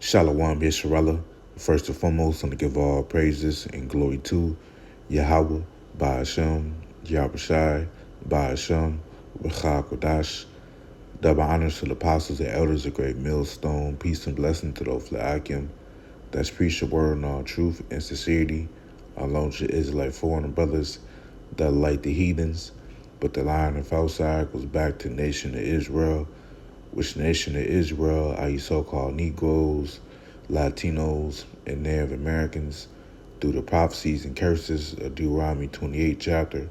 Shalom Yisrael. First and foremost, I'm going to give all praises and glory to Yahweh, Ba'ashem, Yahushai, Ba'ashem, Rachah Kodash. Double honors to the apostles and elders, a great millstone. Peace and blessing to those Akim that's preach the word in all truth and sincerity. Along to Israelite foreign brothers that like the heathens. But the lion of outside goes back to the nation of Israel, which nation of Israel, i.e. so-called Negroes, Latinos, and Native Americans, through the prophecies and curses of Deuteronomy 28 chapter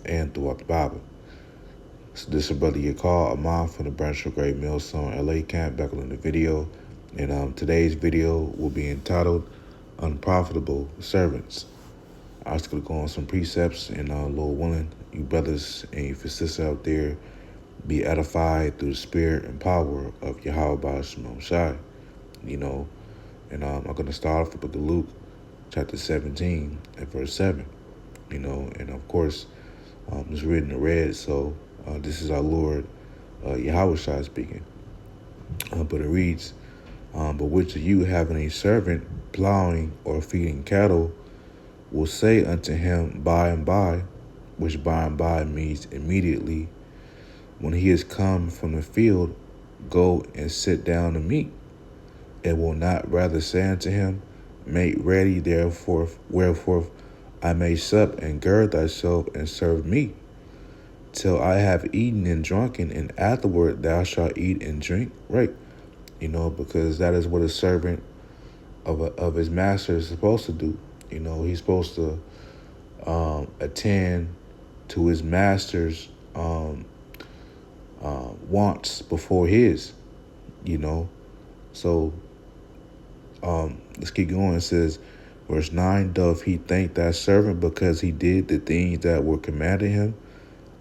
and throughout the Bible. So this is brother Yakar Amon from the Branch of Great Millstone LA camp back on the video. And today's video will be entitled Unprofitable Servants. I was going to go on some precepts and Lord willing, you brothers and you sisters out there be edified through the spirit and power of Yahweh Shai. And I'm going to start off with the book of Luke, chapter 17 and verse 7. And of course, it's written in red, so this is our Lord Yahweh Shai speaking. But it reads, but which of you having a servant plowing or feeding cattle will say unto him by and by, which by and by means immediately, when he is come from the field, go and sit down to meat, and will not rather say unto him, make ready therefore, wherefore I may sup, and gird thyself and serve me, till I have eaten and drunken, and afterward thou shalt eat and drink, right? Because that is what a servant of his master is supposed to do. He's supposed to attend to his master's wants before his. So let's keep going. It says, verse 9, doth he thank that servant because he did the things that were commanded him?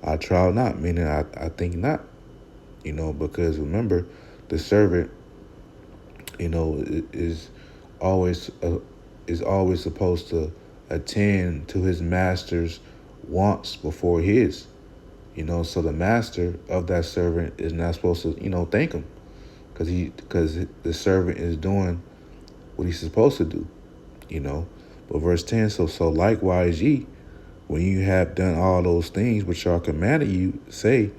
I trow not, meaning I think not. Because remember, the servant, is always supposed to attend to his master's wants before his. So the master of that servant is not supposed to, thank him, because the servant is doing what he's supposed to do. But verse 10, so likewise ye, when you have done all those things which are commanded you, say,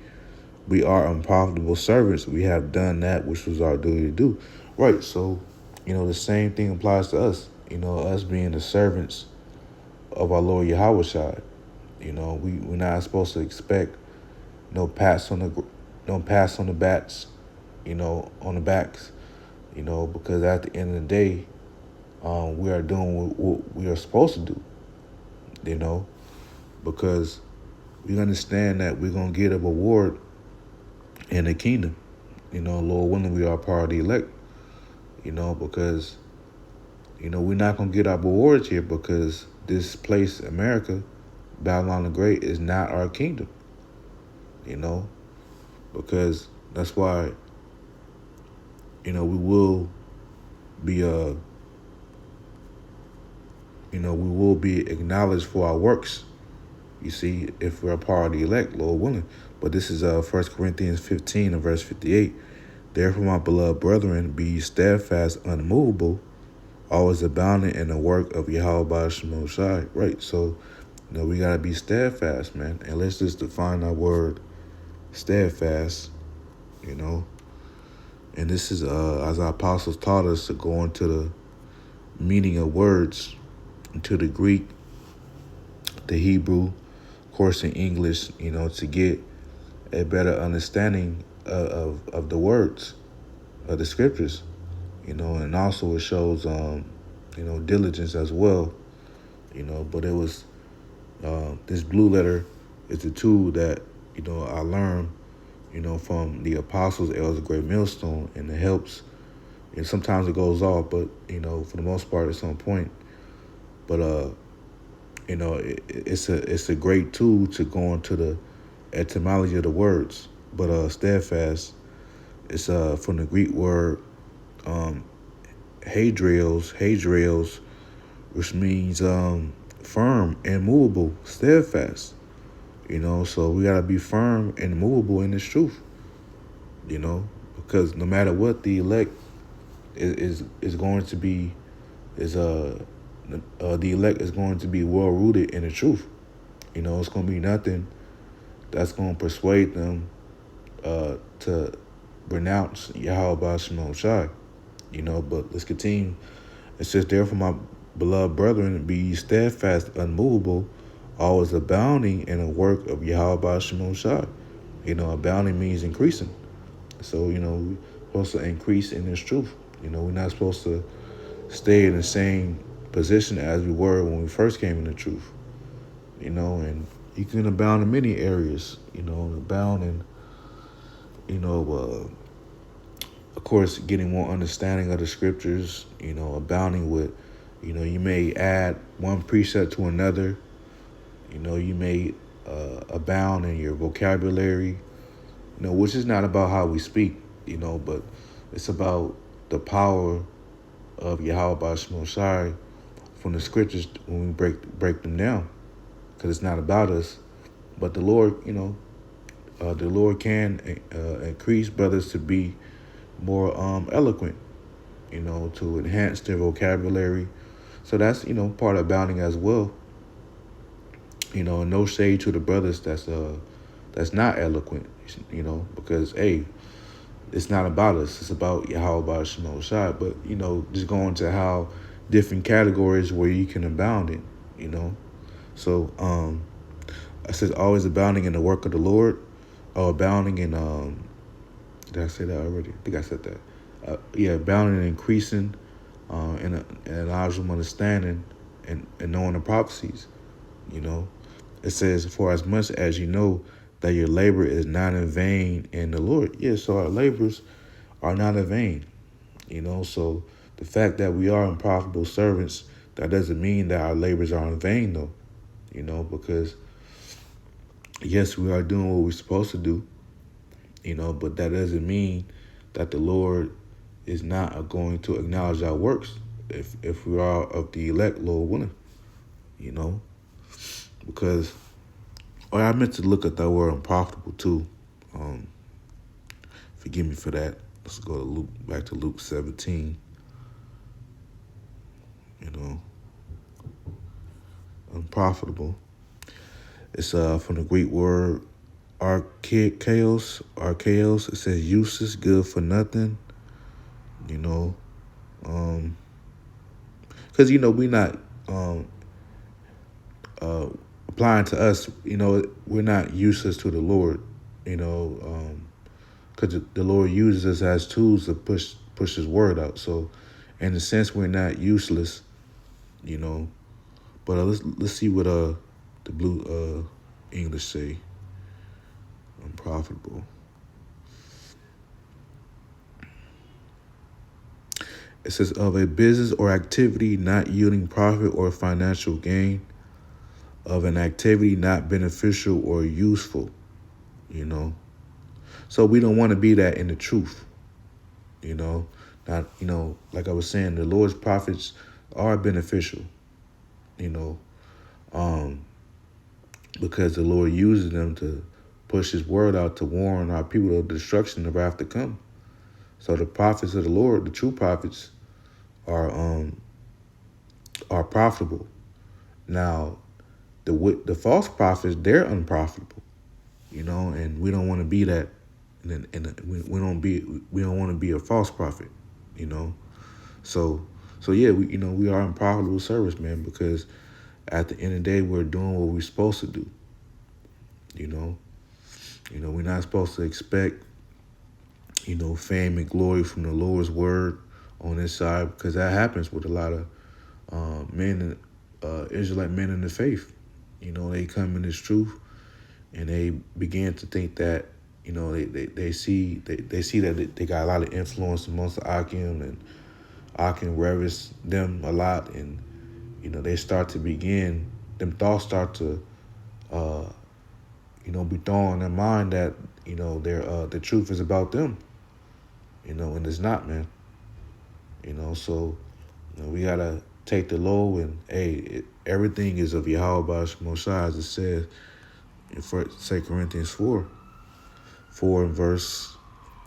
we are unprofitable servants. We have done that which was our duty to do. Right, so, the same thing applies to us. Us being the servants of our Lord Yahweh Shai. We're not supposed to expect no pats on the backs, on the backs, because at the end of the day, we are doing what we are supposed to do, because we understand that we're going to get a reward in the kingdom. Lord willing, we are part of the elect, because, we're not going to get our rewards here because this place, America, Babylon the Great, is not our kingdom, because that's why, we will be, we will be acknowledged for our works, you see, if we're a part of the elect, Lord willing. But this is 1 Corinthians 15 and verse 58. Therefore, my beloved brethren, be ye steadfast, unmovable, always abounding in the work of Yahweh Shai. Right, so, we got to be steadfast, man. And let's just define our word steadfast, And this is, as our apostles taught us, to go into the meaning of words, into the Greek, the Hebrew, of course in English, to get a better understanding of the words of the scriptures, and also it shows, diligence as well, but it was, this blue letter is a tool that, I learned, from the apostles, elders of Great Millstone, and it helps, and sometimes it goes off, but, for the most part, it's on point. But, it's a great tool to go into the etymology of the words. But steadfast, it's from the Greek word hadrios, which means firm and movable, steadfast. So we gotta be firm and movable in this truth. Because no matter what the elect is going to be is the elect is going to be well rooted in the truth. It's going to be nothing that's going to persuade them to renounce Yahweh Shemel Shai. But let's continue. It says, therefore, my beloved brethren, be ye steadfast, unmovable, always abounding in the work of Yahweh Shemel Shai. Abounding means increasing. So, we're supposed to increase in this truth. We're not supposed to stay in the same position as we were when we first came in the truth. And you can abound in many areas, abound in, of course, getting more understanding of the scriptures, abounding with, you may add one precept to another, you may abound in your vocabulary, which is not about how we speak, but it's about the power of Yahweh Shemel Shai from the scriptures when we break them down, because it's not about us, but the Lord, the Lord can increase brothers to be more eloquent, to enhance their vocabulary. So that's part of abounding as well. No shade to the brothers that's not eloquent, because hey, it's not about us. It's about Yahweh Shemel Shai. But just going to how different categories where you can abound in. So I said always abounding in the work of the Lord, or abounding in did I say that already? I think I said that. Yeah, abounding and increasing in knowledge of understanding and knowing the prophecies. It says, for as much as you know that your labor is not in vain in the Lord. Yeah, so our labors are not in vain. So the fact that we are unprofitable servants, that doesn't mean that our labors are in vain, though. Because yes, we are doing what we're supposed to do, but that doesn't mean that the Lord is not going to acknowledge our works if we are of the elect, Lord willing, because I meant to look at that word unprofitable too. Forgive me for that. Let's go to back to Luke 17. Unprofitable. It's from the Greek word archaeos. Archaeos. It says useless, good for nothing. Because we're not applying to us. We're not useless to the Lord. Because the Lord uses us as tools to push His word out. So, in a sense, we're not useless. But let's see what the blue English say. Unprofitable. It says of a business or activity not yielding profit or financial gain, of an activity not beneficial or useful. So we don't want to be that in the truth. Not like I was saying, the Lord's prophets are beneficial. Because the Lord uses them to push His word out to warn our people of the destruction of wrath to come. So the prophets of the Lord, the true prophets, are profitable. Now, the false prophets, they're unprofitable. And we don't want to be that. We don't want to be a false prophet. So yeah, we are unprofitable service, man, because at the end of the day, we're doing what we're supposed to do. We're not supposed to expect, fame and glory from the Lord's word on this side, because that happens with a lot of men, Israelite men in the faith. They come in this truth and they begin to think that, they see that they got a lot of influence amongst the Akim, and Akim reverence them a lot, and they start to them thoughts start to be thrown in their mind that the truth is about them, and it's not, man. So we gotta take the low, and hey, everything is of Yahweh Shemel Shai, as it says in 2 Corinthians 4 and verse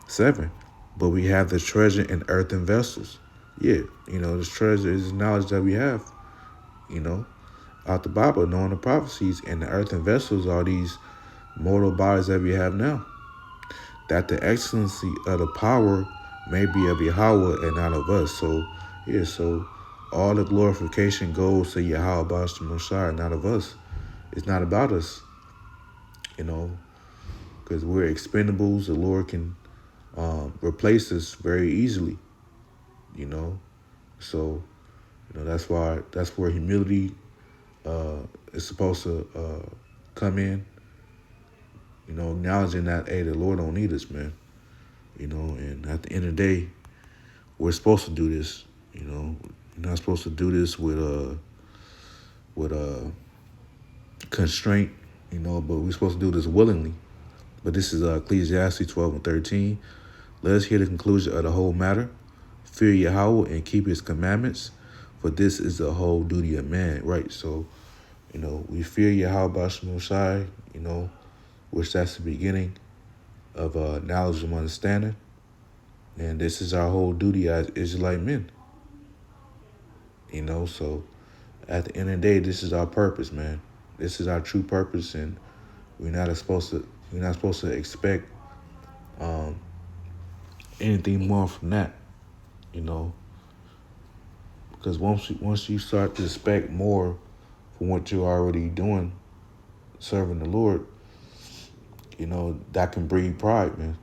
7. But we have the treasure in earthen vessels, Yeah, this treasure is knowledge that we have, you know, out the Bible, knowing the prophecies, and the earthen vessels are these mortal bodies that we have now. That the excellency of the power may be of Yahweh and not of us. So, yeah, so all the glorification goes to Yahweh Bash Moshiach, not of us. It's not about us, you know, because we're expendables. The Lord can replace us very easily, you know. So, that's where humility is supposed to come in, acknowledging that, hey, the Lord don't need us, man. And at the end of the day, we're supposed to do this. We're not supposed to do this with constraint, but we're supposed to do this willingly. But this is Ecclesiastes 12 and 13. Let us hear the conclusion of the whole matter. Fear Yahweh and keep his commandments, for this is the whole duty of man, right? So, we fear Yahweh Bashim Shai, which that's the beginning of knowledge and understanding. And this is our whole duty as Israelite men, so at the end of the day, this is our purpose, man. This is our true purpose, and we're not supposed to expect anything more from that, you know, because once you start to expect more from what you're already doing, serving the Lord, that can breed pride, man.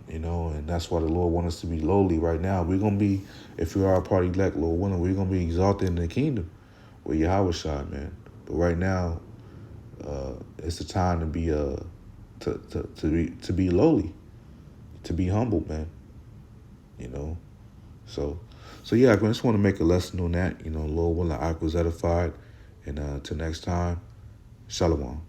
And that's why the Lord wants us to be lowly right now. We're gonna be, if we are a part elect, Lord willing, we're gonna be exalted in the kingdom with Yahweh Shai, man. But right now, it's the time to be to be lowly, to be humble, man. You know, so yeah, I just want to make a lesson on that. Lord willing, I was edified, and till next time, Shalom.